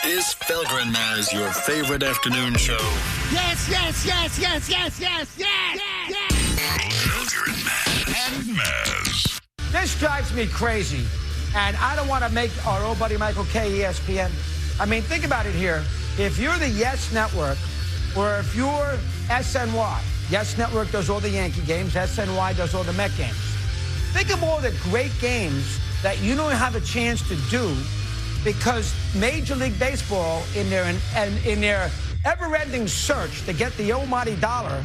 Is Felger and Mazz your favorite afternoon show? Yes, yes, yes, yes, yes, yes, yes, yes. Felger and Mazz. This drives me crazy, and I don't want to make our old buddy Michael K. ESPN. I mean, think about it here. If you're the Yes Network, or if you're SNY, Yes Network does all the Yankee games, SNY does all the Met games. Think of all the great games that you don't have a chance to do because Major League Baseball, in their ever-ending search to get the almighty dollar,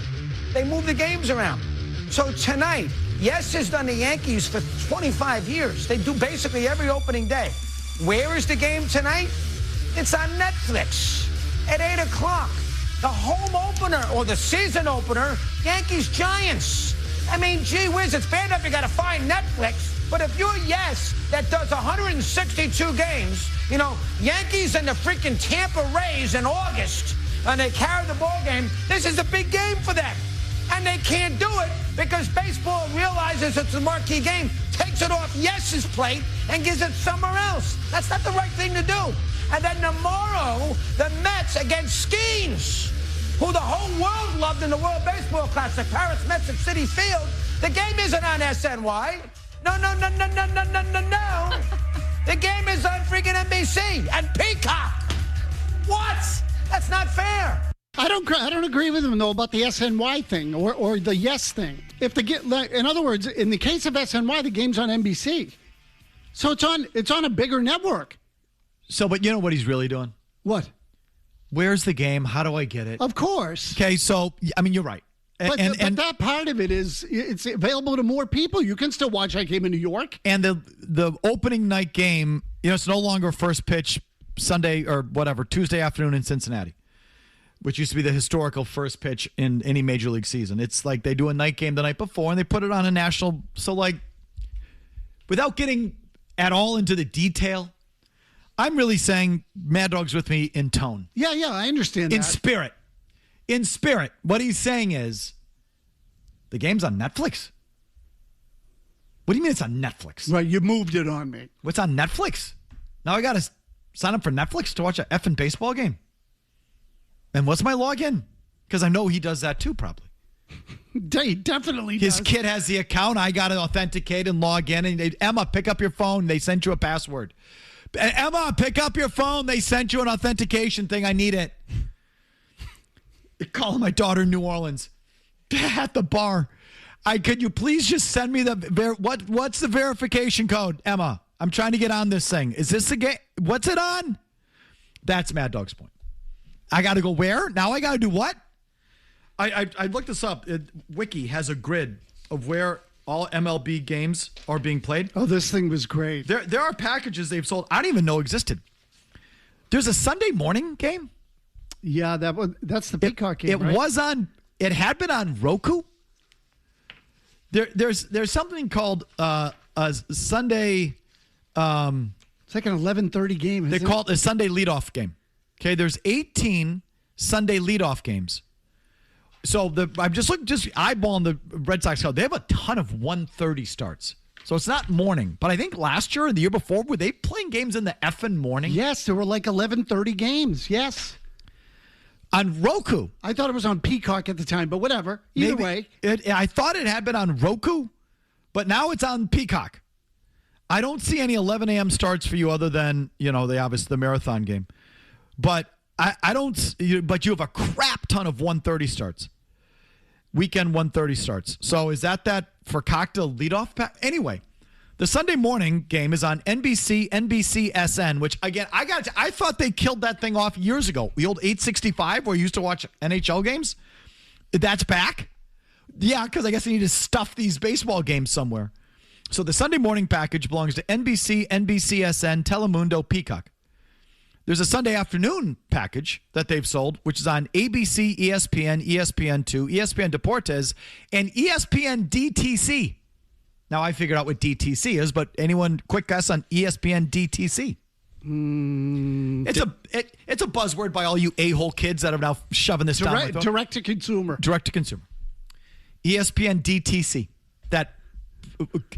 they move the games around. So tonight, Yes has done the Yankees for 25 years. They do basically every opening day. Where is the game tonight? It's on Netflix at 8 o'clock. The home opener, or the season opener, Yankees-Giants. I mean, gee whiz, it's bad enough you got to find Netflix. But if you're Yes that does 162 games, you know, Yankees and the freaking Tampa Rays in August, and they carry the ball game, this is a big game for them. And they can't do it because baseball realizes it's a marquee game, takes it off Yes's plate, and gives it somewhere else. That's not the right thing to do. And then tomorrow, the Mets against Skeens, who the whole world loved in the World Baseball Classic, Paris Mets at Citi Field. The game isn't on SNY. No. The game is on freaking NBC and Peacock. What? That's not fair. I don't agree with him, though, about the SNY thing or the Yes thing. In other words, in the case of SNY, the game's on NBC. So it's on a bigger network. So, but you know what he's really doing? What? Where's the game? How do I get it? Of course. Okay, so, I mean, you're right. But that part of it is, it's available to more people. You can still watch that game in New York. And the opening night game, you know, it's no longer first pitch Sunday or whatever, Tuesday afternoon in Cincinnati, which used to be the historical first pitch in any major league season. It's like they do a night game the night before and they put it on a national. So, like, without getting at all into the detail, I'm really saying Mad Dog's with me in tone. Yeah, I understand that. In spirit, what he's saying is the game's on Netflix. What do you mean it's on Netflix? Right, you moved it on me. What's on Netflix? Now I got to sign up for Netflix to watch an effing baseball game. And what's my login? Because I know he does that too, probably. He definitely does. His kid has the account. I got to authenticate and log in. And Emma, pick up your phone. They sent you a password. Emma, pick up your phone. They sent you an authentication thing. I need it. Calling my daughter in New Orleans at the bar. Could you please just send me what's the verification code, Emma? I'm trying to get on this thing. Is this the game? What's it on? That's Mad Dog's point. I got to go where? Now I got to do what? I looked this up. Wiki has a grid of where all MLB games are being played. Oh, this thing was great. There are packages they've sold I didn't even know existed. There's a Sunday morning game. Yeah, that's the Peacock game. It had been on Roku. There's something called a Sunday. It's like an 11:30 game. They call it a Sunday leadoff game. Okay, there's 18 Sunday leadoff games. So I'm just eyeballing the Red Sox code. They have a ton of 1:30 starts. So it's not morning. But I think last year and the year before, were they playing games in the effing morning? Yes, there were like 11:30 games. Yes. On Roku. I thought it was on Peacock at the time, but whatever. Either way. I thought it had been on Roku, but now it's on Peacock. I don't see any 11 a.m. starts for you other than, the marathon game. But I don't. But you have a crap ton of 1:30 starts. Weekend 1:30 starts. So is that for cocktail leadoff? Anyway, the Sunday morning game is on NBC, NBCSN, which, again, I thought they killed that thing off years ago. The old 865 where you used to watch NHL games. That's back? Yeah, because I guess they need to stuff these baseball games somewhere. So the Sunday morning package belongs to NBC, NBCSN, Telemundo, Peacock. There's a Sunday afternoon package that they've sold, which is on ABC, ESPN, ESPN2, ESPN Deportes, and ESPN DTC. Now, I figured out what DTC is, but anyone, quick guess on ESPN DTC? It's a buzzword by all you a-hole kids that are now shoving this down my throat. Direct to consumer. Direct to consumer. ESPN DTC. That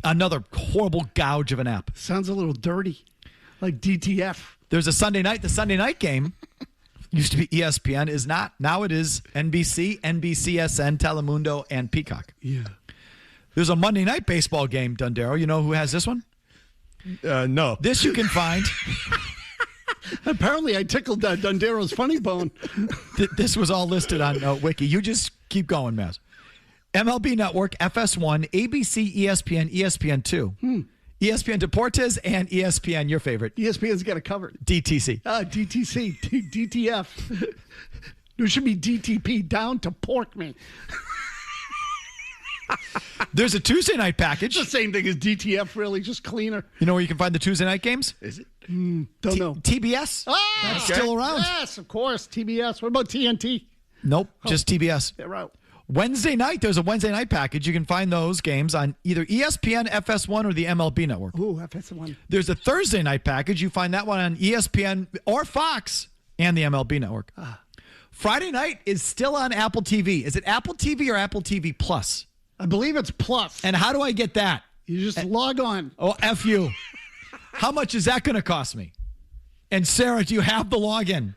another horrible gouge of an app. Sounds a little dirty. Like DTF. There's a Sunday night. The Sunday night game used to be ESPN, is not. Now it is NBC, NBCSN, Telemundo, and Peacock. Yeah. There's a Monday night baseball game, Donero. You know who has this one? No. This you can find. Apparently, I tickled Dondero's funny bone. This was all listed on Wiki. You just keep going, Mazz. MLB Network, FS1, ABC, ESPN, ESPN2, ESPN Deportes, and ESPN, your favorite. ESPN's got it covered. DTC. DTC, DTF. There should be DTP, down to pork me. There's a Tuesday night package. It's the same thing as DTF, really, just cleaner. You know where you can find the Tuesday night games? Is it? Don't know. TBS. That's Okay. still around. Yes, of course, TBS. What about TNT? Nope, just TBS. They're out. Wednesday night, there's a Wednesday night package. You can find those games on either ESPN, FS1, or the MLB Network. Ooh, FS1. There's a Thursday night package. You find that one on ESPN or Fox and the MLB Network. Friday night is still on Apple TV. Is it Apple TV or Apple TV Plus? I believe it's Plus. And how do I get that? You just log on. Oh, F you. How much is that going to cost me? And Sarah, do you have the login?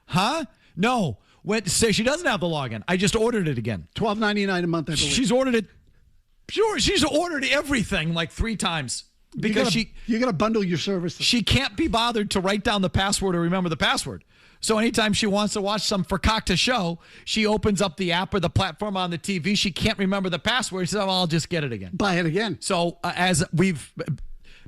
Huh? No. Say she doesn't have the login. I just ordered it again. $12.99 a month, I believe. She's ordered it. Sure, she's ordered everything like 3 times because you got to bundle your services. she can't be bothered to write down the password or remember the password. So anytime she wants to watch some Fakakta show, she opens up the app or the platform on the TV. She can't remember the password. She says, I'll just get it again. Buy it again. So as we've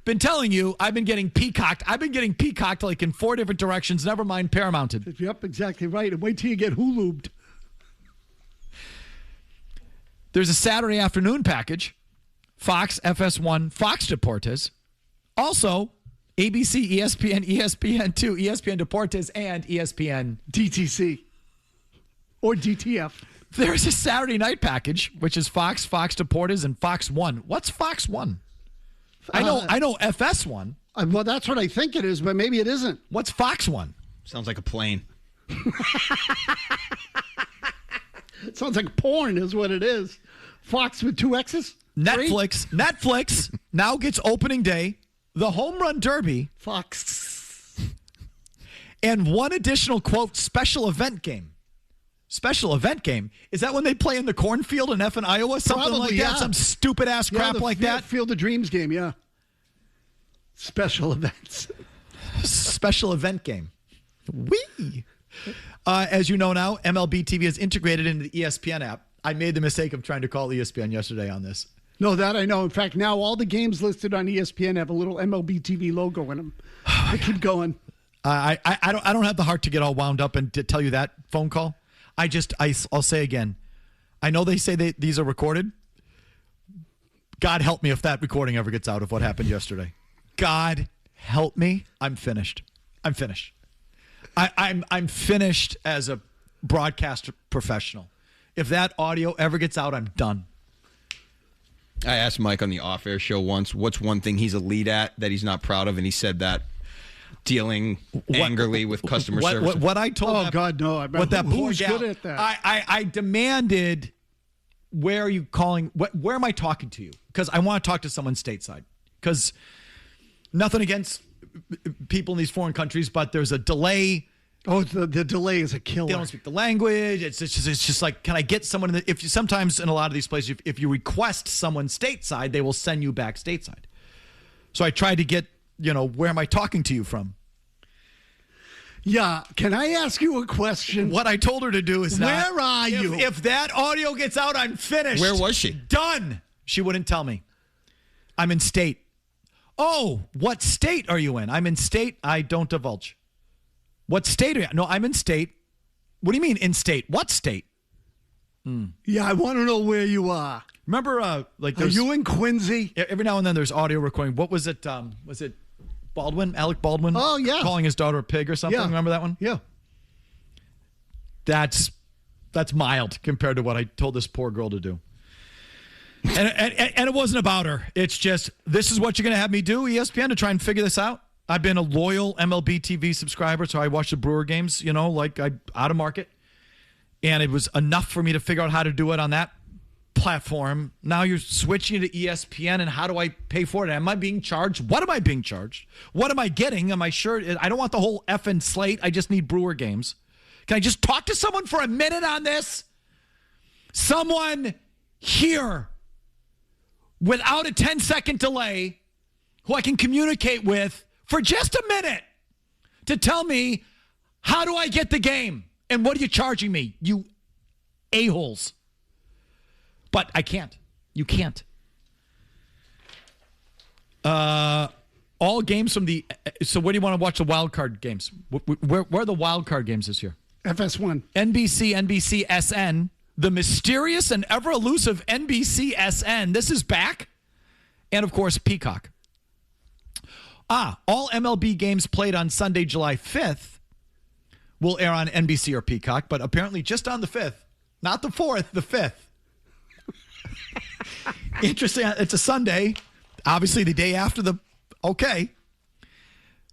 been telling you, I've been getting peacocked. I've been getting peacocked like in 4 different directions, never mind Paramounted. Yep, exactly right. And wait till you get Hulu'd. There's a Saturday afternoon package, Fox, FS1, Fox Deportes. Also, ABC, ESPN, ESPN2, ESPN Deportes, and ESPN. DTC. Or DTF. There's a Saturday night package, which is Fox, Fox Deportes, and Fox 1. What's Fox 1? I know FS1. Well, that's what I think it is, but maybe it isn't. What's Fox 1? Sounds like a plane. It sounds like porn is what it is. Fox with 2 X's? Netflix now gets opening day, the Home Run Derby, Fox. and one additional, quote, special event game. Special event game? Is that when they play in the cornfield in effing Iowa? Something Probably, like that? yeah. Some stupid ass crap like that? Field of Dreams game, yeah. Special events. Special event game. Wee! As you know now, MLB TV is integrated into the ESPN app. I made the mistake of trying to call ESPN yesterday on this. No, that I know. In fact, now all the games listed on ESPN have a little MLB TV logo in them. I keep going. I don't have the heart to get all wound up and to tell you that phone call. I'll say again. I know they say these are recorded. God help me if that recording ever gets out of what happened yesterday. God help me. I'm finished. I'm finished as a broadcast professional. If that audio ever gets out, I'm done. I asked Mike on the off-air show once, what's one thing he's a lead at that he's not proud of, and he said that dealing angrily with customer service. What I told Oh, God, no. What that poor Who's gal, good at that? I demanded, where are you calling? Where am I talking to you? Because I want to talk to someone stateside. Because nothing against people in these foreign countries, but there's a delay. Oh, the delay is a killer. They don't speak the language. It's just like, can I get someone? Sometimes in a lot of these places, if you request someone stateside, they will send you back stateside. So I tried to get, where am I talking to you from? Yeah. Can I ask you a question? What I told her to do is Where are you? If that audio gets out, I'm finished. Where was she? Done. She wouldn't tell me. I'm in state. Oh, what state are you in? I'm in state. I don't divulge. What state are you? No, I'm in state. What do you mean in state? What state? Yeah, I want to know where you are. Remember, Are there's you in Quincy? every now and then there's audio recording. What was it? Was it Baldwin? Alec Baldwin? Oh, yeah. Calling his daughter a pig or something. Yeah. Remember that one? Yeah. That's mild compared to what I told this poor girl to do. And it wasn't about her. It's just, this is what you're going to have me do, ESPN, to try and figure this out. I've been a loyal MLB TV subscriber, so I watch the Brewer games, out of market. And it was enough for me to figure out how to do it on that platform. Now you're switching to ESPN, and how do I pay for it? Am I being charged? What am I being charged? What am I getting? Am I sure? I don't want the whole effing slate. I just need Brewer games. Can I just talk to someone for a minute on this? Someone here without a 10-second delay who I can communicate with for just a minute to tell me, how do I get the game? And what are you charging me, you a-holes? But I can't. You can't. All games from the... So where do you want to watch the wild card games? Where are the wild card games this year? FS1. NBC SN. The mysterious and ever elusive NBC SN. This is back. And, of course, Peacock. All MLB games played on Sunday, July 5th will air on NBC or Peacock, but apparently just on the 5th. Not the 4th, the 5th. Interesting. It's a Sunday. Obviously, the day after the... Okay.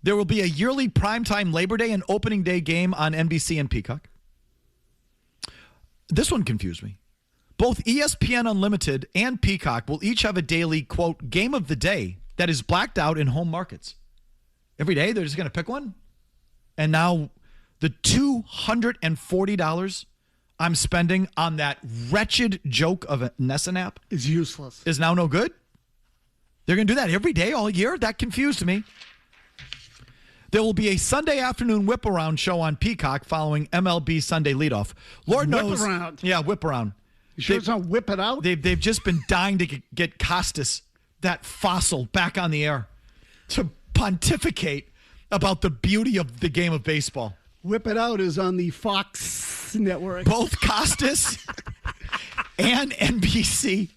There will be a yearly primetime Labor Day and opening day game on NBC and Peacock. This one confused me. Both ESPN Unlimited and Peacock will each have a daily, quote, game of the day that is blacked out in home markets. Every day, they're just going to pick one. And now the $240 I'm spending on that wretched joke of a Nessun app is useless. Is now no good? They're going to do that every day, all year? That confused me. There will be a Sunday afternoon whip-around show on Peacock following MLB Sunday leadoff. Lord knows. Whip-around? Yeah, whip-around. You sure it's not whip it out? They've just been dying to get Costas, that fossil, back on the air to pontificate about the beauty of the game of baseball. Whip It Out is on the Fox network. Both Costas and NBC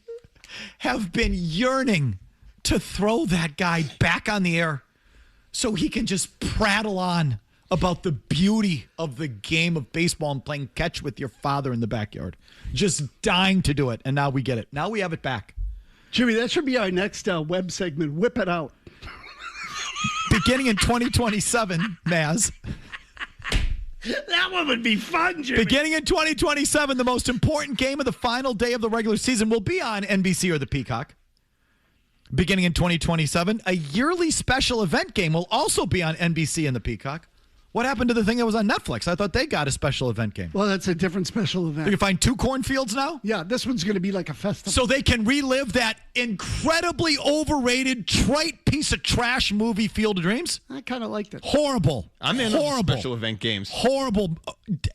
have been yearning to throw that guy back on the air so he can just prattle on about the beauty of the game of baseball and playing catch with your father in the backyard. Just dying to do it, and now we get it. Now we have it back. Jimmy, that should be our next web segment, Whip It Out. Beginning in 2027, Mazz. That one would be fun, Jimmy. Beginning in 2027, the most important game of the final day of the regular season will be on NBC or the Peacock. Beginning in 2027, a yearly special event game will also be on NBC and the Peacock. What happened to the thing that was on Netflix? I thought they got a special event game. Well, that's a different special event. You can find 2 cornfields now? Yeah, this one's going to be like a festival. So they can relive that incredibly overrated, trite piece of trash movie, Field of Dreams? I kind of liked it. Horrible. I'm in Horrible. special event games. Horrible.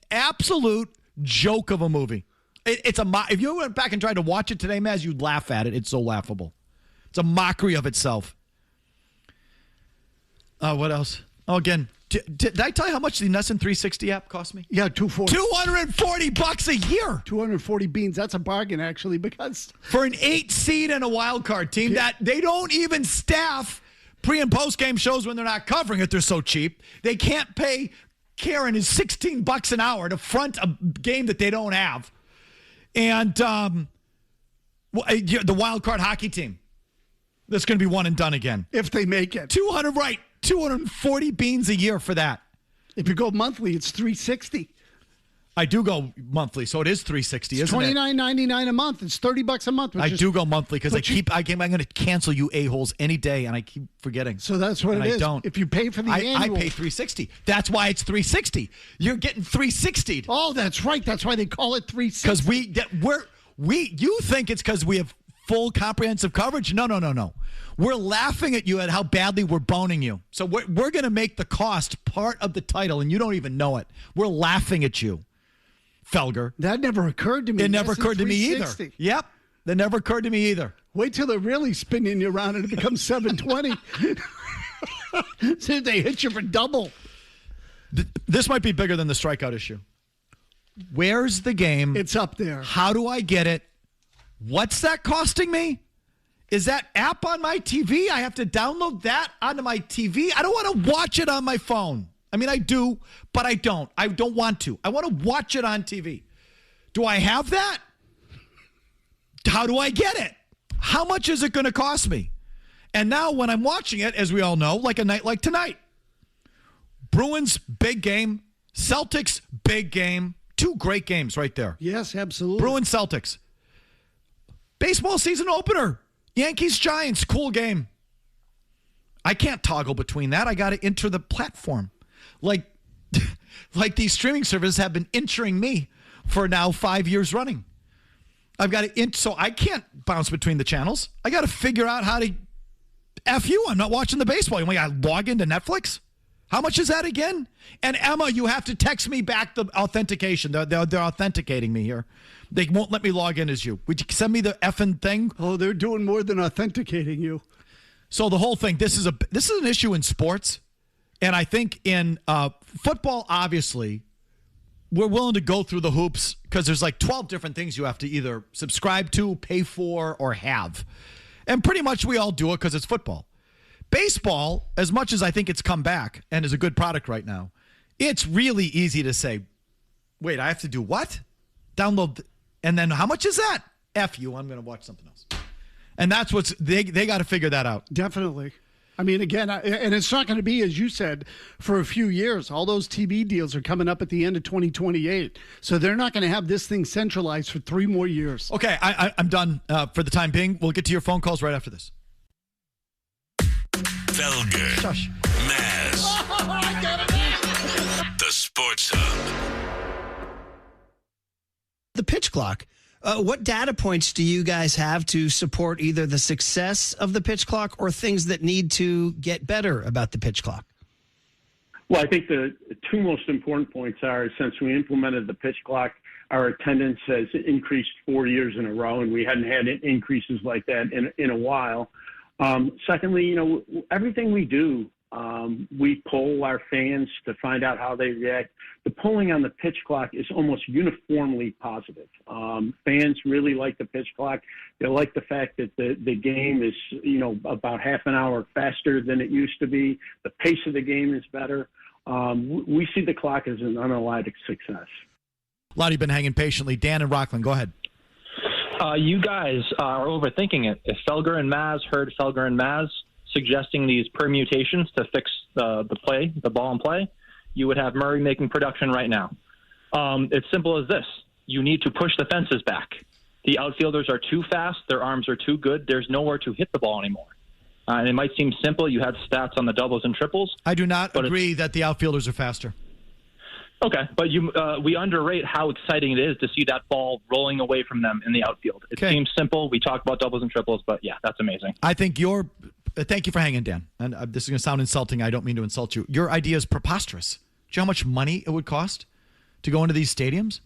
Absolute joke of a movie. If you went back and tried to watch it today, Mazz, you'd laugh at it. It's so laughable. It's a mockery of itself. What else? Oh, again... Did I tell you how much the Nessun 360 app cost me? Yeah, $240 $240 a year. 240 beans. That's a bargain, actually, because for an 8 seed and a wild card team that they don't even staff pre and post game shows when they're not covering it. They're so cheap. They can't pay Karen is $16 an hour to front a game that they don't have, and the wild card hockey team that's going to be one and done again if they make it. 240 beans a year for that. If you go monthly, it's $360. I do go monthly, so it is $360, isn't it? $29.99 a month. It's $30 a month. I do go monthly because I'm going to cancel you a-holes any day, and I keep forgetting. So that's what it is. I don't. If you pay for the annual. I pay $360. That's why it's $360. You're getting $360. Oh, that's right. That's why they call it $360. Because you think it's because we have full comprehensive coverage? No. We're laughing at you at how badly we're boning you. So we're going to make the cost part of the title, and you don't even know it. We're laughing at you, Felger. That never occurred to me. It never occurred to me either. Yep. That never occurred to me either. Wait till they're really spinning you around and it becomes $720. See if they hit you for double. This might be bigger than the strikeout issue. Where's the game? It's up there. How do I get it? What's that costing me? Is that app on my TV? I have to download that onto my TV? I don't want to watch it on my phone. I mean, I do, but I don't. I don't want to. I want to watch it on TV. Do I have that? How do I get it? How much is it going to cost me? And now when I'm watching it, as we all know, like a night like tonight, Bruins, big game. Celtics, big game. 2 great games right there. Yes, absolutely. Bruins, Celtics. Baseball season opener. Yankees-Giants, cool game. I can't toggle between that. I got to enter the platform. Like these streaming services have been entering me for now 5 years running. I've got to so I can't bounce between the channels. I got to figure out how to F you. I'm not watching the baseball. I log into Netflix. How much is that again? And Emma, you have to text me back the authentication. They're authenticating me here. They won't let me log in as you. Would you send me the effing thing? Oh, they're doing more than authenticating you. So the whole thing, this is an issue in sports. And I think in football, obviously, we're willing to go through the hoops because there's like 12 different things you have to either subscribe to, pay for, or have. And pretty much we all do it because it's football. Baseball, as much as I think it's come back and is a good product right now, it's really easy to say, wait, I have to do what? Download, and then how much is that? F you, I'm going to watch something else. And that's what's, they got to figure that out. Definitely. I mean, again, and it's not going to be, as you said, for a few years. All those TV deals are coming up at the end of 2028. So they're not going to have this thing centralized for 3 more years. Okay, I'm done for the time being. We'll get to your phone calls right after this. Felger. Shush. Mazz. The Sports Hub. The pitch clock. What data points do you guys have to support either the success of the pitch clock or things that need to get better about the pitch clock? Well, I think the 2 most important points are since we implemented the pitch clock, our attendance has increased 4 years in a row, and we hadn't had increases like that in a while. Secondly, everything we do, we poll our fans to find out how they react. The polling on the pitch clock is almost uniformly positive. Fans really like the pitch clock. They like the fact that the game is, about half an hour faster than it used to be. The pace of the game is better. We see the clock as an unallied success. A lot of you been hanging patiently. Dan and Rockland, go ahead. You guys are overthinking it. If Felger and Mazz heard Felger and Mazz suggesting these permutations to fix the ball and play, you would have Murray making production right now. It's simple as this. You need to push the fences back. The outfielders are too fast. Their arms are too good. There's nowhere to hit the ball anymore. And it might seem simple. You had stats on the doubles and triples. I do not agree that the outfielders are faster. Okay, but we underrate how exciting it is to see that ball rolling away from them in the outfield. It seems simple. We talk about doubles and triples, but yeah, that's amazing. I think thank you for hanging, Dan. And this is going to sound insulting. I don't mean to insult you. Your idea is preposterous. Do you know how much money it would cost to go into these stadiums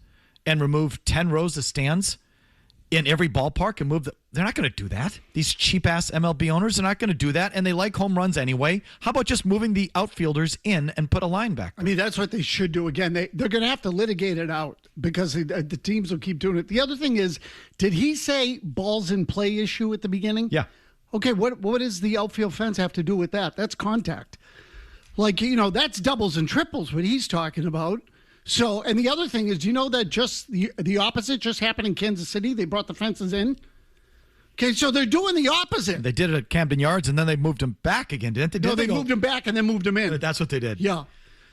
and remove 10 rows of stands in every ballpark and move they're not going to do that. These cheap-ass MLB owners are not going to do that, and they like home runs anyway. How about just moving the outfielders in and put a line back there? I mean, that's what they should do. Again, they're going to have to litigate it out because the teams will keep doing it. The other thing is, did he say balls in play issue at the beginning? Yeah. Okay, what does the outfield fence have to do with that? That's contact. That's doubles and triples, what he's talking about. So, and the other thing is, do you know that just the opposite just happened in Kansas City? They brought the fences in. Okay, so they're doing the opposite. They did it at Camden Yards, and then they moved them back again, didn't they? No, they moved them back and then moved them in. That's what they did. Yeah.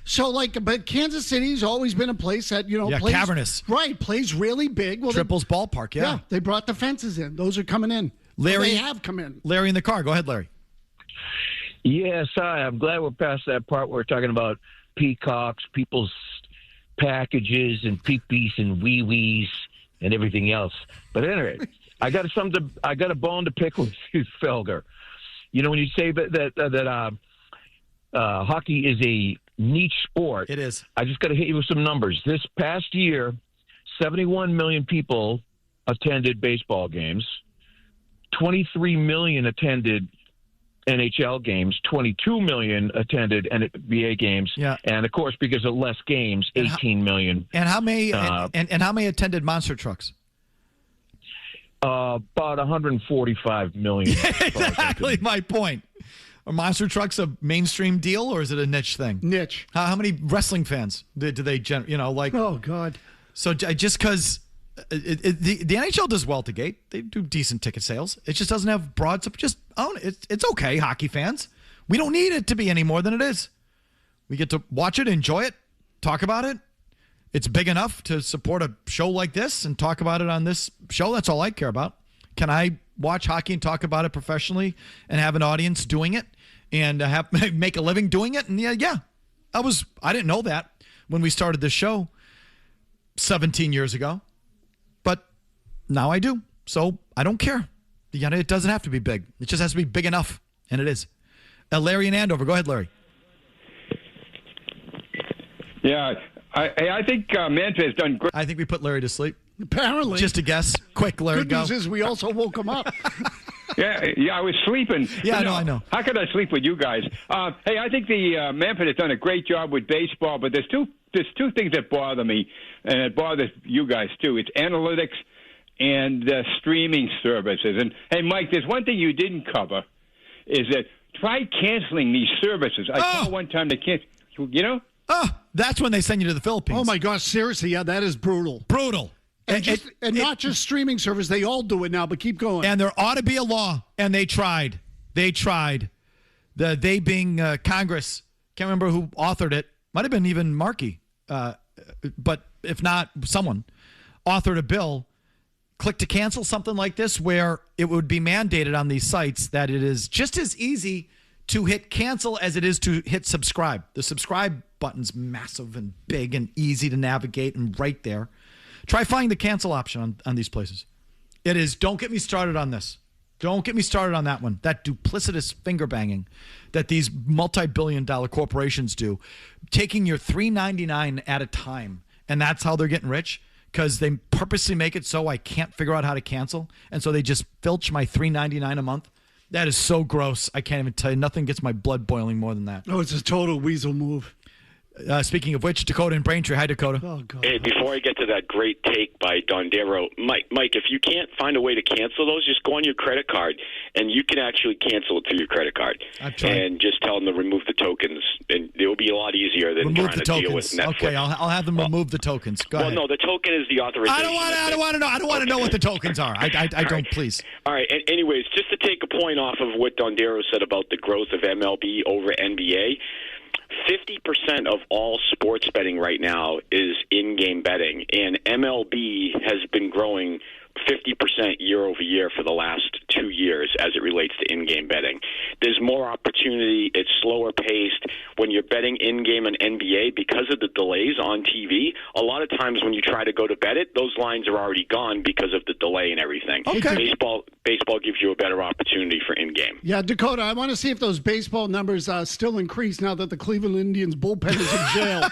So, but Kansas City's always been a place that, plays, cavernous. Right, plays really big. Well, Triples ballpark, yeah. Yeah, they brought the fences in. Those are coming in. Larry, they have come in. Larry in the car. Go ahead, Larry. Yes, I'm glad we're past that part where we're talking about peacocks, people's packages and peepees and wee-wees and everything else. But anyway, I got a bone to pick with you, Felger. When you say that hockey is a niche sport, it is. I just got to hit you with some numbers. This past year, 71 million people attended baseball games. 23 million attended NHL games, 22 million attended NBA games, and of course, because of less games, 18 million. And how many? And how many attended monster trucks? About 145 million. Exactly my point. Are monster trucks a mainstream deal or is it a niche thing? Niche. How many wrestling fans do they? Oh God. So just because. The NHL does well to gate. They do decent ticket sales. It just doesn't have broad. Just own it. It's okay, hockey fans. We don't need it to be any more than it is. We get to watch it, enjoy it, talk about it. It's big enough to support a show like this and talk about it on this show. That's all I care about. Can I watch hockey and talk about it professionally and have an audience doing it and make a living doing it? And yeah. I didn't know that when we started this show 17 years ago, but now I do. So I don't care. It doesn't have to be big. It just has to be big enough, and it is. Larry in Andover. Go ahead, Larry. Yeah, I think Manfred has done great. I think we put Larry to sleep. Apparently. Just a guess. Quick, Larry, Good go. news is we also woke him up. Yeah, I was sleeping. Yeah, I know. How could I sleep with you guys? Hey, I think the Manfred has done a great job with baseball, but there's two things that bother me, and it bothers you guys too. It's analytics and streaming services. And hey, Mike, there's one thing you didn't cover, is that try canceling these services. I saw one time they can't. That's when they send you to the Philippines. Oh my gosh, seriously, yeah, that is brutal. Brutal. And not just streaming service, they all do it now, but keep going. And there ought to be a law, and they tried. They being Congress. Can't remember who authored it. Might have been even Markey. But if not, someone authored a bill, click to cancel, something like this, where it would be mandated on these sites that it is just as easy to hit cancel as it is to hit subscribe. The subscribe button's massive and big and easy to navigate and right there. Try finding the cancel option on these places. It is, don't get me started on this. Don't get me started on that one. That duplicitous finger banging that these multi-billion-dollar corporations do, taking your $3.99 at a time, and that's how they're getting rich, because they purposely make it so I can't figure out how to cancel, and so they just filch my $3.99 a month. That is so gross. I can't even tell you. Nothing gets my blood boiling more than that. Oh, it's a total weasel move. Speaking of which, Dakota and Braintree. Hi, Dakota. Oh, God. Hey, before I get to that great take by Donero, Mike, if you can't find a way to cancel those, just go on your credit card, and you can actually cancel it through your credit card. I've tried. And just tell them to remove the tokens, and it will be a lot easier than trying to deal with Netflix. Okay, I'll have them remove the tokens. Go ahead. Well, no, the token is the authorization. I don't want to know. I don't want to know what the tokens are. I don't, please. All right. Anyways, just to take a point off of what Donero said about the growth of MLB over NBA, 50% of all sports betting right now is in-game betting, and MLB has been growing 50% year over year for the last 2 years as it relates to in-game betting. There's more opportunity. It's slower paced. When you're betting in-game on NBA, because of the delays on TV, a lot of times when you try to go to bet it, those lines are already gone because of the delay and everything. Okay. Baseball gives you a better opportunity for in-game. Yeah, Dakota, I want to see if those baseball numbers still increase now that the Cleveland Indians bullpen is in jail.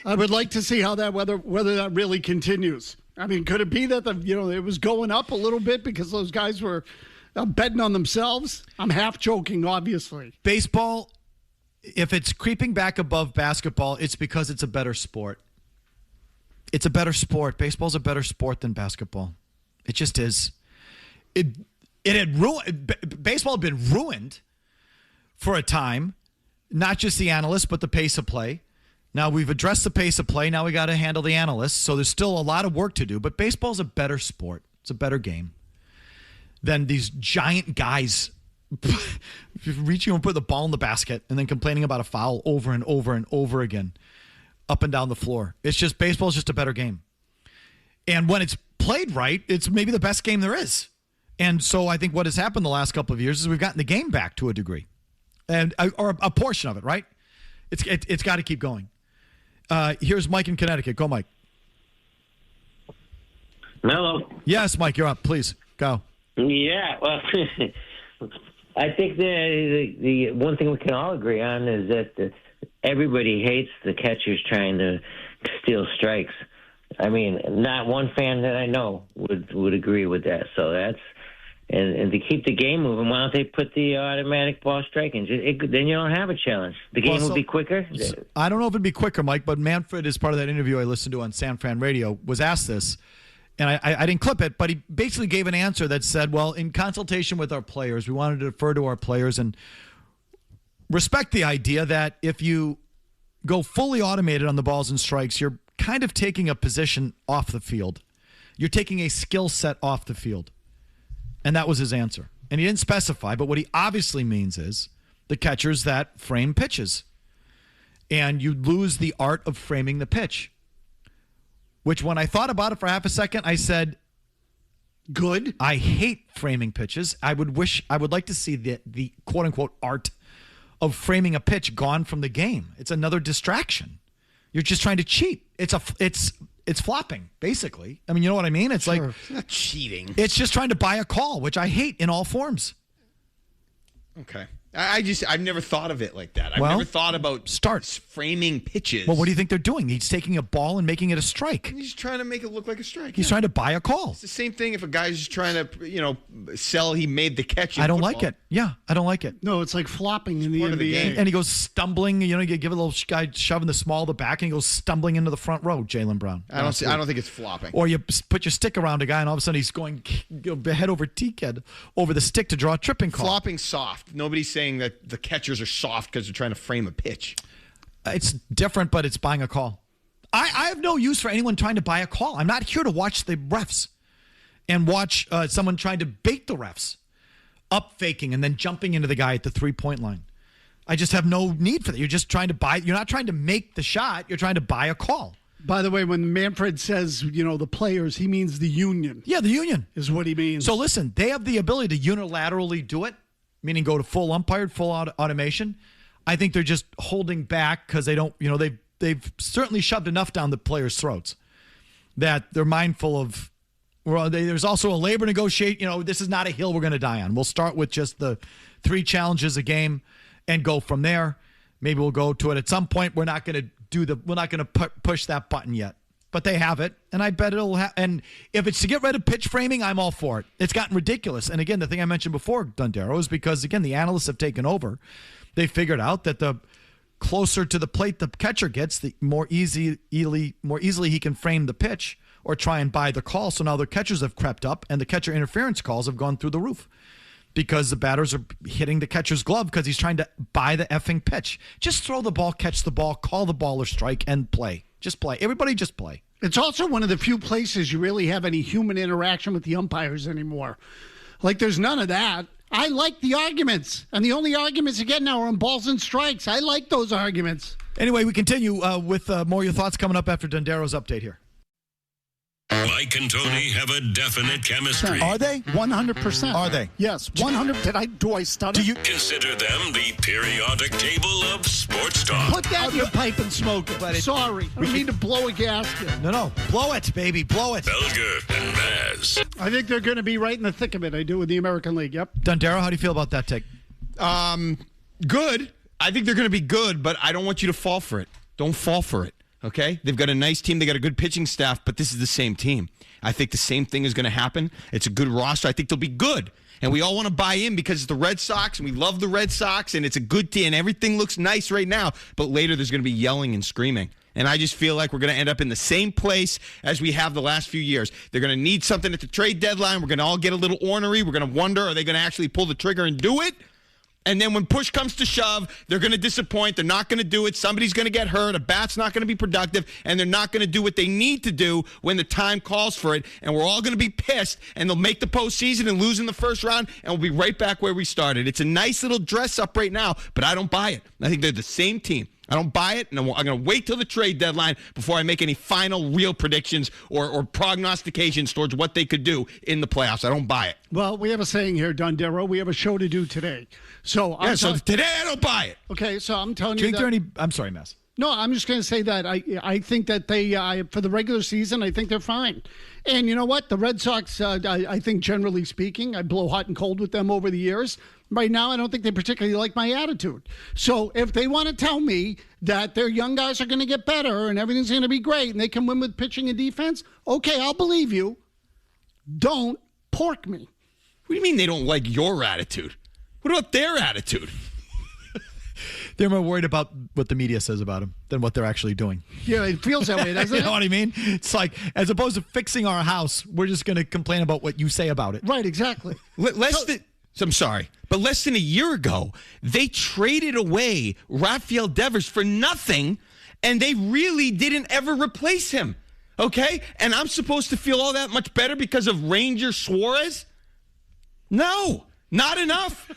I would like to see how that whether that really continues. I mean, could it be that it was going up a little bit because those guys were betting on themselves? I'm half joking, obviously. Baseball, if it's creeping back above basketball, it's because it's a better sport. It's a better sport. Baseball's a better sport than basketball. It just is. It had ruined. Baseball had been ruined for a time, not just the analysts, but the pace of play. Now, we've addressed the pace of play. Now we got to handle the analysts. So there's still a lot of work to do. But baseball's a better sport. It's a better game than these giant guys reaching and putting the ball in the basket and then complaining about a foul over and over and over again up and down the floor. It's just, baseball's just a better game. And when it's played right, it's maybe the best game there is. And so I think what has happened the last couple of years is we've gotten the game back to a degree, or a portion of it, right? It's got to keep going. Here's Mike in Connecticut. Go, Mike. Hello. Yes, Mike, you're up. Please, go. Yeah, well, I think the one thing we can all agree on is that everybody hates the catchers trying to steal strikes. I mean, not one fan that I know would agree with that. So that's and to keep the game moving, why don't they put the automatic ball striking? Then you don't have a challenge. The game will be quicker. I don't know if it'd be quicker, Mike, but Manfred, as part of that interview I listened to on San Fran Radio, was asked this, and I didn't clip it, but he basically gave an answer that said, well, in consultation with our players, we wanted to defer to our players and respect the idea that if you go fully automated on the balls and strikes, you're kind of taking a position off the field. You're taking a skill set off the field. And that was his answer. And he didn't specify, but what he obviously means is the catchers that frame pitches. And you lose the art of framing the pitch. Which when I thought about it for half a second, I said, Good. I hate framing pitches. I would like to see the quote unquote art of framing a pitch gone from the game. It's another distraction. You're just trying to cheat. It's flopping, basically. I mean, you know what I mean? It's like It's not cheating. it's just trying to buy a call, which I hate in all forms. Okay. I've never thought of it like that. I've Well, never thought about framing pitches. Well, what do you think they're doing? He's taking a ball and making it a strike. He's trying to make it look like a strike. He's trying to buy a call. It's the same thing if a guy's just trying to, sell he made the catch. In I don't football. like it. Yeah, I don't like it. No, it's like flopping in the part NBA. of the game. And he goes stumbling. You give a little guy shoving the small of the back, and he goes stumbling into the front row. Jaylen Brown. I don't think it's flopping. Or you put your stick around a guy, and all of a sudden he's going head over head over the stick to draw a tripping call. Flopping soft. Nobody's saying that the catchers are soft because they're trying to frame a pitch. It's different, but it's buying a call. I have no use for anyone trying to buy a call. I'm not here to watch the refs and watch someone trying to bait the refs, up faking and then jumping into the guy at the 3-point line. I just have no need for that. You're just trying to buy. You're not trying to make the shot. You're trying to buy a call. By the way, when Manfred says, the players, he means the union. Yeah, the union is what he means. So listen, they have the ability to unilaterally do it, meaning go to full umpired, full automation. I think they're just holding back because they don't, they've certainly shoved enough down the players' throats that they're mindful of, there's also a labor negotiate. This is not a hill we're going to die on. We'll start with just the 3 challenges a game and go from there. Maybe we'll go to it at some point. We're not going to push that button yet. But they have it, and I bet it'll and if it's to get rid of pitch framing, I'm all for it. It's gotten ridiculous. And again, the thing I mentioned before, Donero, is because, again, the analysts have taken over. They figured out that the closer to the plate the catcher gets, the more easily he can frame the pitch or try and buy the call. So now the catchers have crept up, and the catcher interference calls have gone through the roof because the batters are hitting the catcher's glove because he's trying to buy the effing pitch. Just throw the ball, catch the ball, call the ball or strike, and play. Just play. Everybody just play. It's also one of the few places you really have any human interaction with the umpires anymore. Like, there's none of that. I like the arguments. And the only arguments you get now are on balls and strikes. I like those arguments. Anyway, we continue with more of your thoughts coming up after Dondero's update here. Mike and Tony have a definite chemistry. Are they? 100%. Are they? Yes, 100. Do I stutter? Do you consider them the periodic table of sports talk? Put that in your pipe and smoke it, buddy. Sorry. I don't mean to blow a gasket. No. Blow it, baby. Blow it. Felger and Mazz. I think they're going to be right in the thick of it. I do with the American League. Yep. Dondero, how do you feel about that take? Good. I think they're going to be good, but I don't want you to fall for it. Don't fall for it. Okay? They've got a nice team. They got a good pitching staff, but this is the same team. I think the same thing is going to happen. It's a good roster. I think they'll be good. And we all want to buy in because it's the Red Sox, and we love the Red Sox, and it's a good team, and everything looks nice right now. But later there's going to be yelling and screaming. And I just feel like we're going to end up in the same place as we have the last few years. They're going to need something at the trade deadline. We're going to all get a little ornery. We're going to wonder, are they going to actually pull the trigger and do it? And then when push comes to shove, they're going to disappoint. They're not going to do it. Somebody's going to get hurt. A bat's not going to be productive. And they're not going to do what they need to do when the time calls for it. And we're all going to be pissed. And they'll make the postseason and lose in the first round. And we'll be right back where we started. It's a nice little dress up right now, but I don't buy it. I think they're the same team. I don't buy it, and I'm going to wait till the trade deadline before I make any final real predictions or prognostications towards what they could do in the playoffs. I don't buy it. Well, we have a saying here, Donero. We have a show to do today. So today I don't buy it. Okay, so I'm telling you that. I'm sorry, Mazz. No, I'm just going to say that I think that they, for the regular season, I think they're fine. And you know what? The Red Sox, I think generally speaking, I blow hot and cold with them over the years. Right now, I don't think they particularly like my attitude. So if they want to tell me that their young guys are going to get better and everything's going to be great and they can win with pitching and defense, okay, I'll believe you. Don't pork me. What do you mean they don't like your attitude? What about their attitude? They're more worried about what the media says about them than what they're actually doing. Yeah, it feels that way, doesn't it? You know what I mean? It's like, as opposed to fixing our house, we're just going to complain about what you say about it. Right, exactly. I'm sorry, but less than a year ago, they traded away Rafael Devers for nothing, and they really didn't ever replace him. Okay? And I'm supposed to feel all that much better because of Ranger Suarez? No, not enough.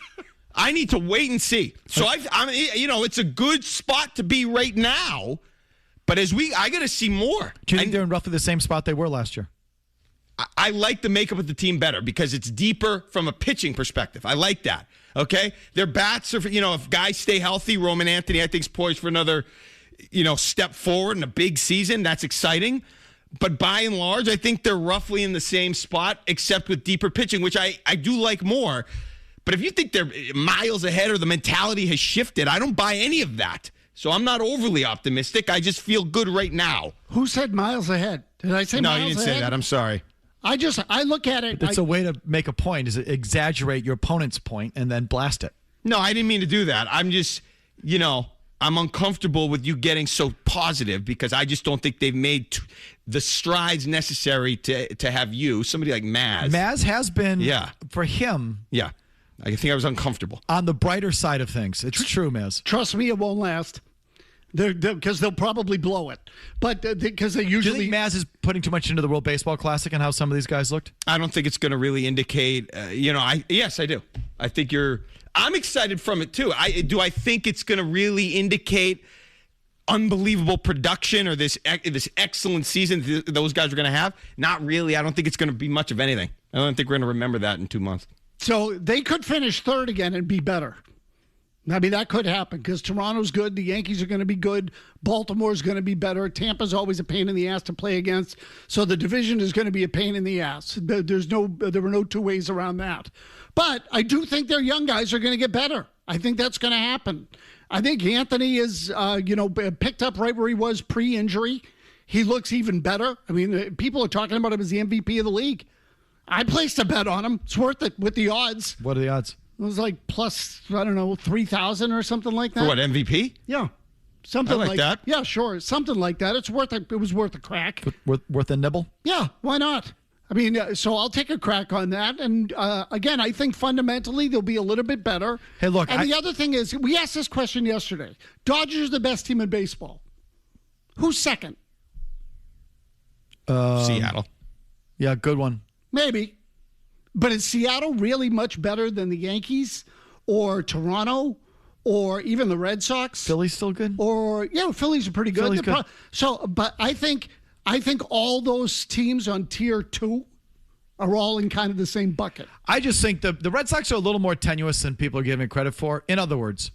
I need to wait and see. So it's a good spot to be right now, but I got to see more. Do you think they're in roughly the same spot they were last year? I like the makeup of the team better because it's deeper from a pitching perspective. I like that. Okay? Their bats are, if guys stay healthy, Roman Anthony, I think, is poised for another, step forward in a big season. That's exciting. But by and large, I think they're roughly in the same spot, except with deeper pitching, which I do like more. But if you think they're miles ahead or the mentality has shifted, I don't buy any of that. So I'm not overly optimistic. I just feel good right now. Who said miles ahead? Did I say miles ahead? No, you didn't say that. I'm sorry. I look at it. It's a way to make a point, is exaggerate your opponent's point and then blast it. No, I didn't mean to do that. I'm just, I'm uncomfortable with you getting so positive because I just don't think they've made the strides necessary to have somebody like Mazz. Mazz has been, for him. Yeah. I think I was uncomfortable. On the brighter side of things. It's true, Mazz. Trust me, it won't last. Because they'll probably blow it. But because they usually... Do you think Mazz is putting too much into the World Baseball Classic and how some of these guys looked? I don't think it's going to really indicate, yes, I do. I think I'm excited from it too. Do I think it's going to really indicate unbelievable production or this excellent season those guys are going to have? Not really. I don't think it's going to be much of anything. I don't think we're going to remember that in 2 months. So they could finish third again and be better. I mean, that could happen because Toronto's good. The Yankees are going to be good. Baltimore's going to be better. Tampa's always a pain in the ass to play against. So the division is going to be a pain in the ass. There were no two ways around that. But I do think their young guys are going to get better. I think that's going to happen. I think Anthony is, picked up right where he was pre-injury. He looks even better. I mean, people are talking about him as the MVP of the league. I placed a bet on him. It's worth it with the odds. What are the odds? It was like plus, 3,000 or something like that. For what, MVP? Yeah. Something like that. Yeah, sure. Something like that. It was worth a crack. Worth a nibble? Yeah, why not? I mean, so I'll take a crack on that. And again, I think fundamentally they'll be a little bit better. Hey, look. And the other thing is, we asked this question yesterday. Dodgers are the best team in baseball. Who's second? Seattle. Yeah, good one. Maybe. But is Seattle really much better than the Yankees or Toronto or even the Red Sox? Philly's still good? Phillies are pretty good. Philly's good. But I think all those teams on tier 2 are all in kind of the same bucket. I just think the Red Sox are a little more tenuous than people are giving credit for. In other words,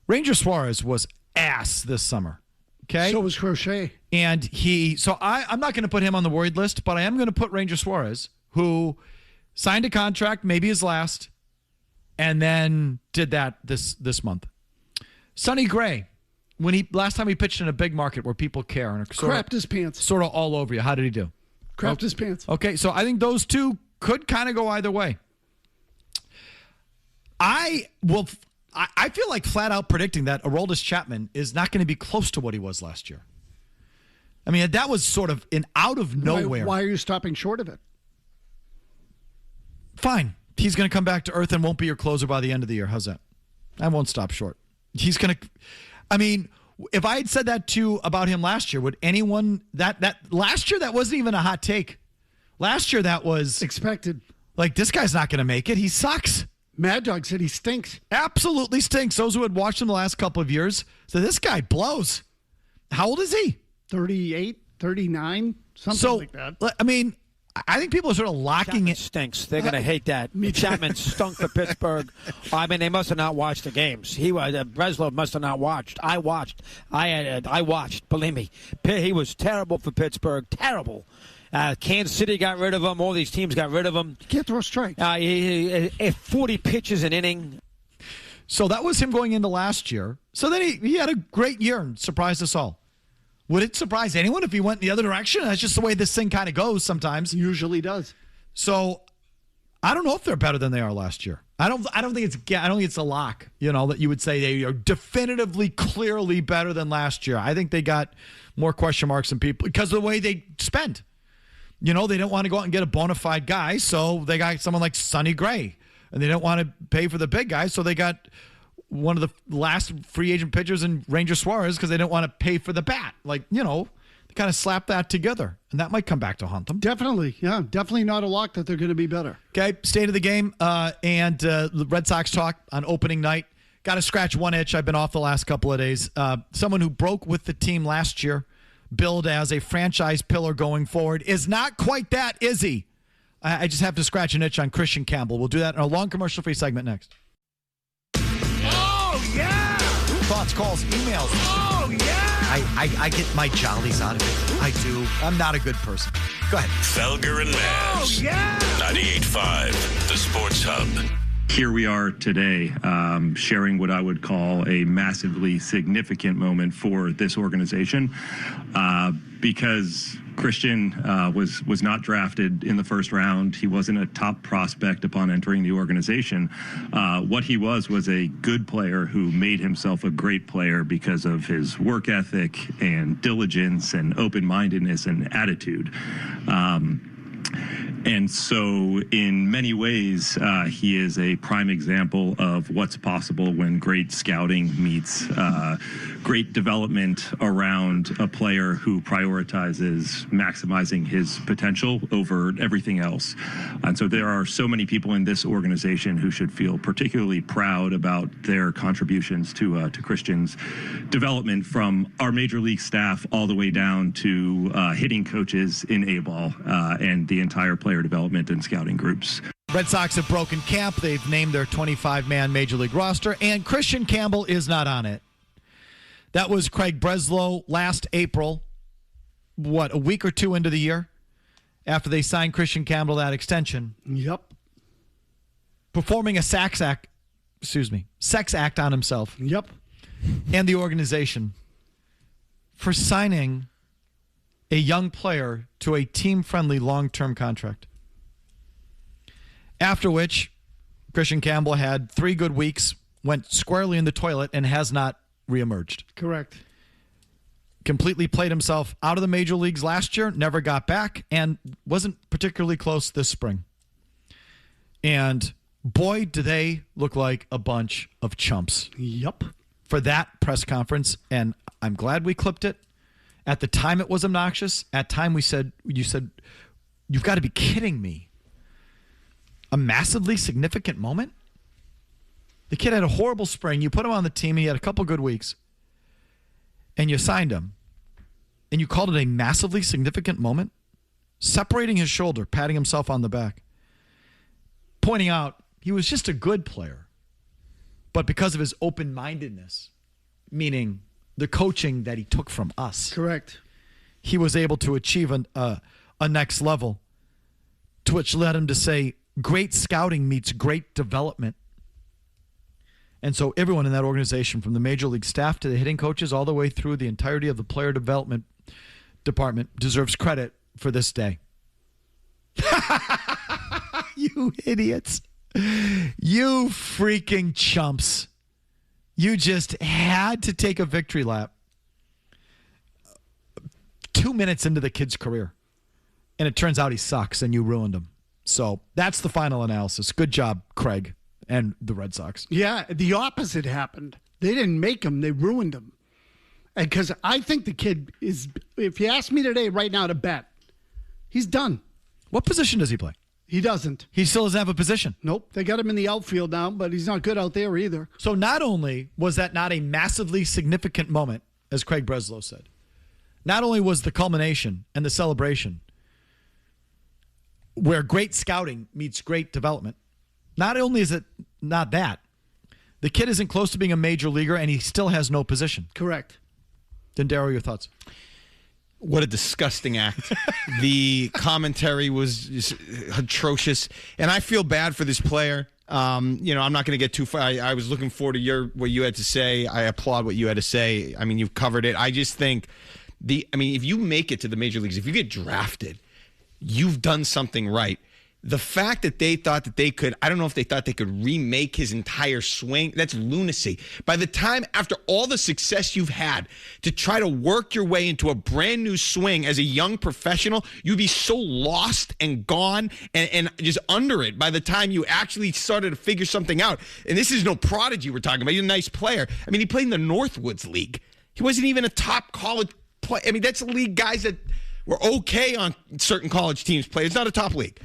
Ranger Suarez was ass this summer. Okay? So was Crochet. And I'm not going to put him on the worried list, but I am going to put Ranger Suarez, who signed a contract, maybe his last, and then did that this month. Sonny Gray, last time he pitched in a big market where people care and crapped his pants, sort of all over you. How did he do? Crapped his pants. Okay, so I think those two could kind of go either way. I feel like flat out predicting that Aroldis Chapman is not going to be close to what he was last year. I mean, that was sort of an out of nowhere. Why are you stopping short of it? Fine. He's going to come back to earth and won't be your closer by the end of the year. How's that? I won't stop short. He's going to... I mean, if I had said that about him last year, would anyone... That last year, that wasn't even a hot take. Last year, that was... expected. Like, this guy's not going to make it. He sucks. Mad Dog said he stinks. Absolutely stinks. Those who had watched him the last couple of years said, this guy blows. How old is he? 38, 39, something like that. I mean... I think people are sort of locking Chapman it. Stinks. They're going to hate that. Chapman stunk for Pittsburgh. I mean, they must have not watched the games. Breslow must have not watched. I watched. I watched. Believe me, he was terrible for Pittsburgh. Terrible. Kansas City got rid of him. All these teams got rid of him. Can't throw strikes. 40 pitches an inning. So that was him going into last year. So then he had a great year and surprised us all. Would it surprise anyone if he went in the other direction? That's just the way this thing kind of goes sometimes. Usually does. So I don't know if they're better than they are last year. I don't think it's a lock, that you would say they are definitively, clearly better than last year. I think they got more question marks than people because of the way they spend. They don't want to go out and get a bona fide guy, so they got someone like Sonny Gray. And they don't want to pay for the big guy, so they got one of the last free agent pitchers in Ranger Suarez because they didn't want to pay for the bat. They kind of slap that together, and that might come back to haunt them. Definitely, yeah. Definitely not a lock that they're going to be better. Okay, state of the game and the Red Sox talk on opening night. Got to scratch one itch. I've been off the last couple of days. Someone who broke with the team last year build as a franchise pillar going forward is not quite that, is he? I just have to scratch an itch on Kristian Campbell. We'll do that in a long commercial-free segment next. Oh, yeah! Thoughts, calls, emails. Oh, yeah! I get my jollies out of it. I do. I'm not a good person. Go ahead. Felger and Mazz. Oh, yeah! 98.5, the Sports Hub. Here we are today, sharing what I would call a massively significant moment for this organization, because Kristian was not drafted in the first round. He wasn't a top prospect upon entering the organization. What he was a good player who made himself a great player because of his work ethic and diligence and open-mindedness and attitude. And so in many ways, he is a prime example of what's possible when great scouting meets great development around a player who prioritizes maximizing his potential over everything else. And so there are so many people in this organization who should feel particularly proud about their contributions to Kristian's development, from our major league staff all the way down to hitting coaches in A-ball and the entire player development and scouting groups. Red Sox have broken camp. They've named their 25-man Major League roster, and Kristian Campbell is not on it. That was Craig Breslow last April, a week or two into the year, after they signed Kristian Campbell that extension. Yep. Performing a sex act on himself. Yep. And the organization for signing a young player to a team-friendly long-term contract. After which, Kristian Campbell had 3 good weeks, went squarely in the toilet, and has not reemerged. Correct. Completely played himself out of the major leagues last year, never got back, and wasn't particularly close this spring. And boy, do they look like a bunch of chumps. Yep. For that press conference, and I'm glad we clipped it. At the time, it was obnoxious. At time, you said, you've got to be kidding me. A massively significant moment? The kid had a horrible spring. You put him on the team, and he had a couple good weeks. And you signed him. And you called it a massively significant moment? Separating his shoulder, patting himself on the back. Pointing out he was just a good player. But because of his open-mindedness, meaning the coaching that he took from us. Correct. He was able to achieve a next level, to which led him to say, great scouting meets great development. And so everyone in that organization, from the major league staff to the hitting coaches, all the way through the entirety of the player development department, deserves credit for this day. You idiots. You freaking chumps. You just had to take a victory lap 2 minutes into the kid's career. And it turns out he sucks, and you ruined him. So that's the final analysis. Good job, Craig and the Red Sox. Yeah, the opposite happened. They didn't make him. They ruined him. And because I think the kid is, if you ask me today, right now, to bet, he's done. What position does he play? He doesn't. He still doesn't have a position. Nope. They got him in the outfield now, but he's not good out there either. So not only was that not a massively significant moment, as Craig Breslow said, not only was the culmination and the celebration where great scouting meets great development, not only is it not that, the kid isn't close to being a major leaguer, and he still has no position. Correct. Donero, your thoughts? What a disgusting act. The commentary was just atrocious. And I feel bad for this player. I'm not going to get too far. I was looking forward to what you had to say. I applaud what you had to say. I mean, you've covered it. I just think if you make it to the major leagues, if you get drafted, you've done something right. The fact that they thought that they could, I don't know if they thought they could remake his entire swing, that's lunacy. By the time, after all the success you've had, to try to work your way into a brand new swing as a young professional, you'd be so lost and gone and just under it by the time you actually started to figure something out. And this is no prodigy we're talking about. He's a nice player. I mean, he played in the Northwoods League. He wasn't even a top college player. I mean, that's a league guys that were okay on certain college teams play. It's not a top league.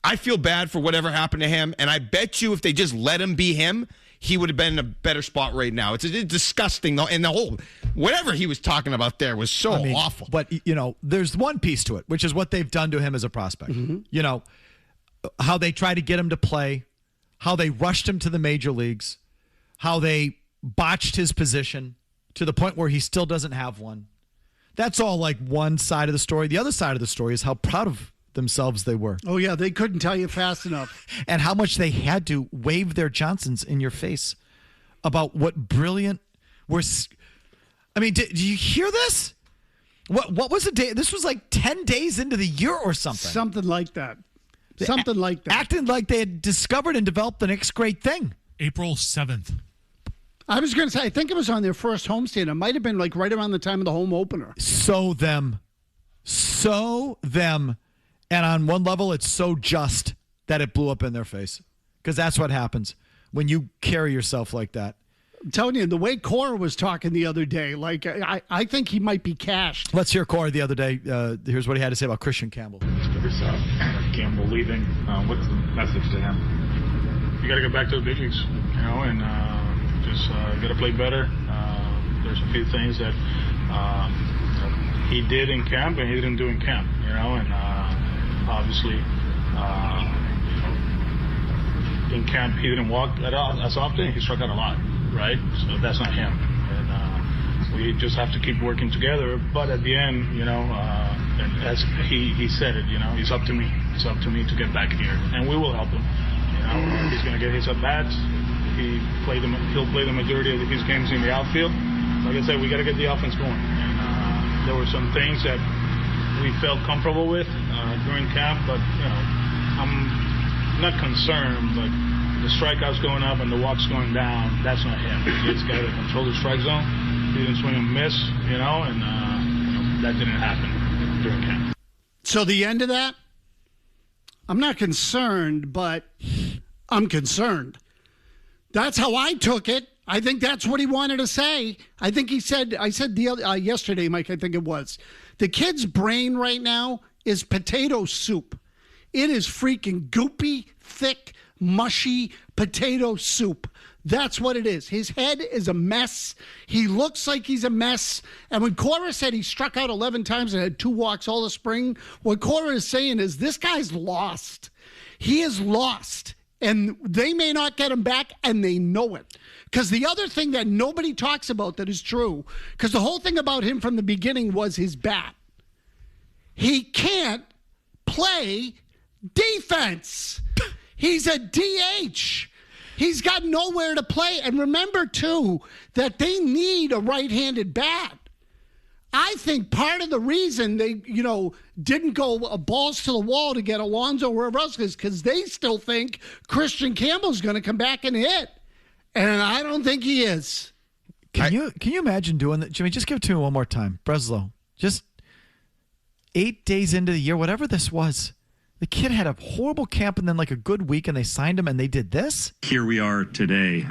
I feel bad for whatever happened to him, and I bet you if they just let him be him, he would have been in a better spot right now. It's disgusting, though. And the whole, whatever he was talking about there was so awful. But, there's one piece to it, which is what they've done to him as a prospect. How they try to get him to play, how they rushed him to the major leagues, how they botched his position to the point where he still doesn't have one. That's all like one side of the story. The other side of the story is how proud of themselves they were. Oh, yeah, they couldn't tell you fast enough. And how much they had to wave their Johnsons in your face about what brilliant did you hear this? What was the day? This was like 10 days into the year or something. Something like that. Acting like they had discovered and developed the next great thing. April 7th. I was going to say, I think it was on their first homestand. It might have been like right around the time of the home opener. So them. And on one level, it's so just that it blew up in their face. Because that's what happens when you carry yourself like that. I'm telling you, the way Cora was talking the other day, like, I think he might be cashed. Let's hear Cora the other day. Here's what he had to say about Kristian Campbell. Campbell leaving. What's the message to him? You got to go back to the big leagues, and just got to play better. There's a few things that he did in camp and he didn't do in camp, and obviously in camp he didn't walk as often. He struck out a lot, right? So that's not him, and we just have to keep working together. But at the end, and as he said it, it's up to me. It's up to me to get back here, and we will help him. He's going to get his at bats. He'll play the majority of his games in the outfield. Like I said, we got to get the offense going. And there were some things that we felt comfortable with during camp, but I'm not concerned. But the strikeouts going up and the walks going down, that's not him. He's got to control the strike zone. He didn't swing and miss, and that didn't happen during camp. So the end of that, I'm not concerned, but I'm concerned. That's how I took it. I think that's what he wanted to say. I think he said, yesterday, Mike, I think it was, the kid's brain right now is potato soup. It is freaking goopy, thick, mushy potato soup. That's what it is. His head is a mess. He looks like he's a mess. And when Cora said he struck out 11 times and had 2 walks all the spring, what Cora is saying is this guy's lost. He is lost. And they may not get him back, and they know it. Because the other thing that nobody talks about that is true, because the whole thing about him from the beginning was his bat. He can't play defense. He's a DH. He's got nowhere to play. And remember, too, that they need a right-handed bat. I think part of the reason they, didn't go balls to the wall to get Alonso or wherever else is because they still think Kristian Campbell's going to come back and hit. And I don't think he is. Can you imagine doing that? Jimmy, just give it to me one more time. Breslow, just 8 days into the year, whatever this was, the kid had a horrible camp and then like a good week and they signed him and they did this? Here we are today,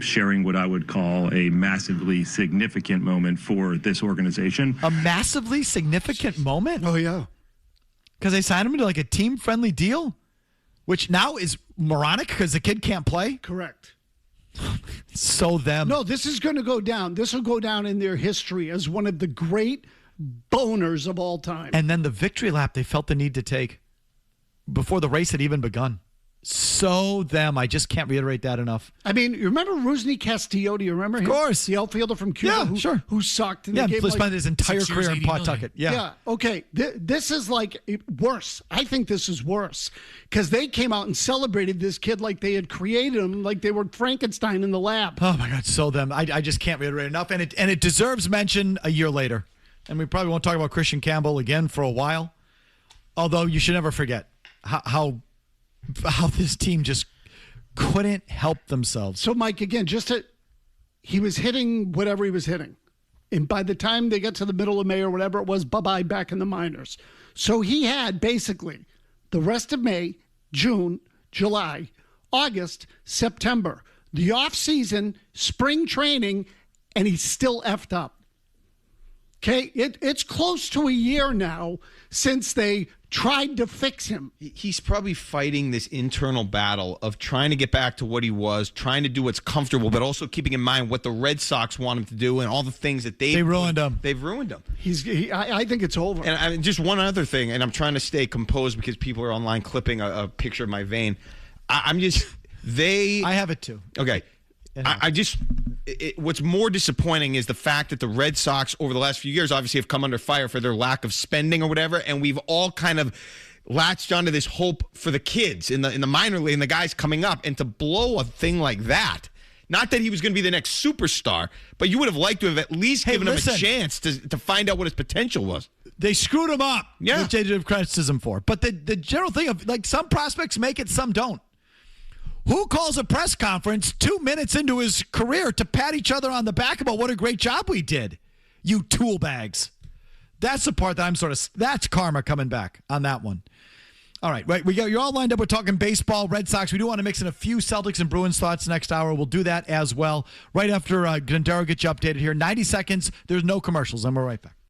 sharing what I would call a massively significant moment for this organization. A massively significant moment? Oh, yeah. Because they signed him to like a team-friendly deal, which now is moronic because the kid can't play? Correct. So them. No, this is going to go down. This will go down in their history as one of the great boners of all time. And then the victory lap they felt the need to take before the race had even begun. So them. I just can't reiterate that enough. I mean, you remember Rusney Castillo? Do you remember him? Of course. The outfielder from Cuba who sucked. And he spent his entire career in Pawtucket. Yeah. Okay. This is like worse. I think this is worse because they came out and celebrated this kid like they had created him, like they were Frankenstein in the lab. Oh, my God. So them. I just can't reiterate enough. And it deserves mention a year later. And we probably won't talk about Kristian Campbell again for a while. Although you should never forget how this team just couldn't help themselves. So, Mike, again, he was hitting whatever he was hitting. And by the time they get to the middle of May or whatever it was, bye-bye back in the minors. So he had basically the rest of May, June, July, August, September, the offseason, spring training, and he's still effed up. Okay, it's close to a year now since they tried to fix him. He's probably fighting this internal battle of trying to get back to what he was, trying to do what's comfortable, but also keeping in mind what the Red Sox want him to do and all the things that they ruined him. They've ruined him. I think it's over. And just one other thing, and I'm trying to stay composed because people are online clipping a picture of my vein. I have it too. Okay. What's more disappointing is the fact that the Red Sox over the last few years obviously have come under fire for their lack of spending or whatever, and we've all kind of latched onto this hope for the kids in the minor league and the guys coming up, and to blow a thing like that. Not that he was going to be the next superstar, but you would have liked to have at least given him a chance to find out what his potential was. They screwed him up, yeah, which they did criticism for. But the general thing of, like, some prospects make it, some don't. Who calls a press conference 2 minutes into his career to pat each other on the back about what a great job we did? You tool bags. That's the part that that's karma coming back on that one. All right, you're all lined up. We're talking baseball, Red Sox. We do want to mix in a few Celtics and Bruins thoughts next hour. We'll do that as well. Right after Donero gets you updated here. 90 seconds. There's no commercials, and we're right back.